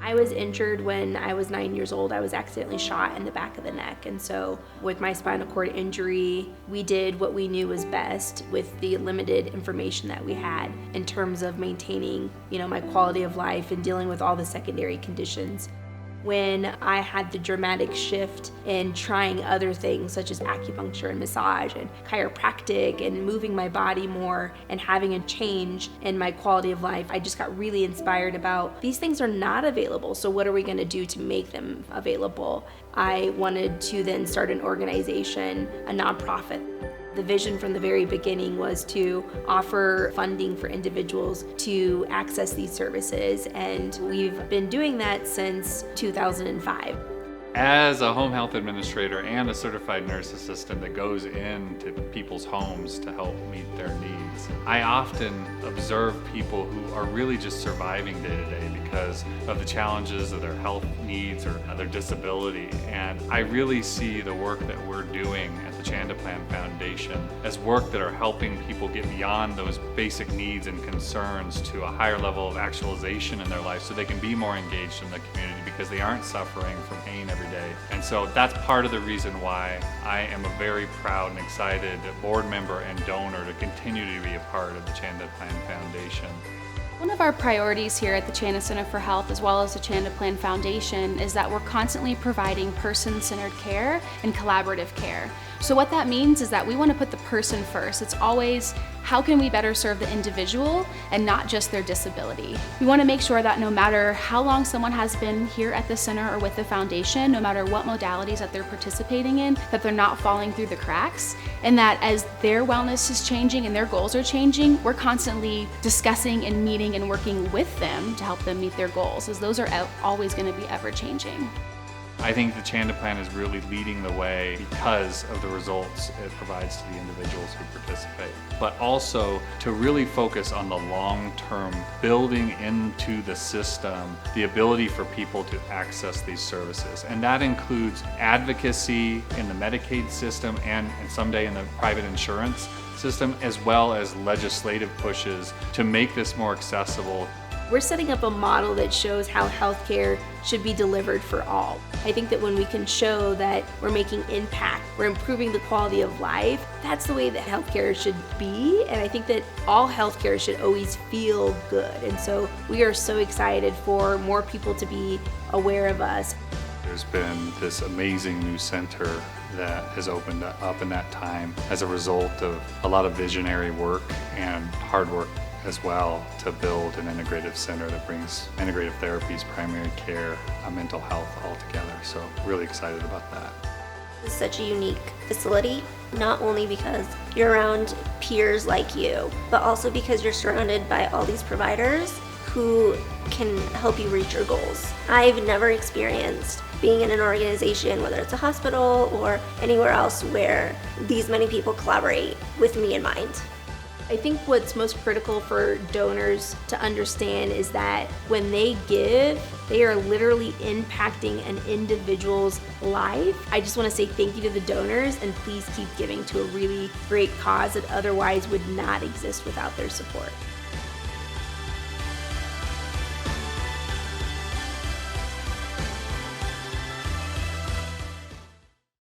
I was injured when I was 9 years old. I was accidentally shot in the back of the neck. And so with my spinal cord injury, we did what we knew was best with the limited information that we had in terms of maintaining, my quality of life and dealing with all the secondary conditions. When I had the dramatic shift in trying other things such as acupuncture and massage and chiropractic and moving my body more and having a change in my quality of life, I just got really inspired about these things are not available, so what are we going to do to make them available? I wanted to then start an organization, a nonprofit. The vision from the very beginning was to offer funding for individuals to access these services, and we've been doing that since 2005. As a home health administrator and a certified nurse assistant that goes into people's homes to help meet their needs, I often observe people who are really just surviving day to day because of the challenges of their health needs or their disability. And I really see the work that we're doing at the Chanda Plan Foundation as work that are helping people get beyond those basic needs and concerns to a higher level of actualization in their life so they can be more engaged in the community because they aren't suffering from pain every day. And so that's part of the reason why I am a very proud and excited board member and donor to continue to be a part of the Chanda Plan Foundation. One of our priorities here at the Chanda Center for Health, as well as the Chanda Plan Foundation, is that we're constantly providing person-centered care and collaborative care. So what that means is that we want to put the person first. It's always, how can we better serve the individual and not just their disability? We want to make sure that no matter how long someone has been here at the center or with the foundation, no matter what modalities that they're participating in, that they're not falling through the cracks, and that as their wellness is changing and their goals are changing, we're constantly discussing and meeting and working with them to help them meet their goals, as those are always going to be ever changing. I think the Chanda Plan is really leading the way because of the results it provides to the individuals who participate, but also to really focus on the long-term building into the system, the ability for people to access these services. And that includes advocacy in the Medicaid system and someday in the private insurance system, as well as legislative pushes to make this more accessible. We're setting up a model that shows how healthcare should be delivered for all. I think that when we can show that we're making impact, we're improving the quality of life, that's the way that healthcare should be. And I think that all healthcare should always feel good. And so we are so excited for more people to be aware of us. There's been this amazing new center that has opened up in that time as a result of a lot of visionary work and hard work as well to build an integrative center that brings integrative therapies, primary care, mental health all together. So really excited about that. It's such a unique facility, not only because you're around peers like you, but also because you're surrounded by all these providers who can help you reach your goals. I've never experienced being in an organization, whether it's a hospital or anywhere else, where these many people collaborate with me in mind. I think what's most critical for donors to understand is that when they give, they are literally impacting an individual's life. I just want to say thank you to the donors, and please keep giving to a really great cause that otherwise would not exist without their support.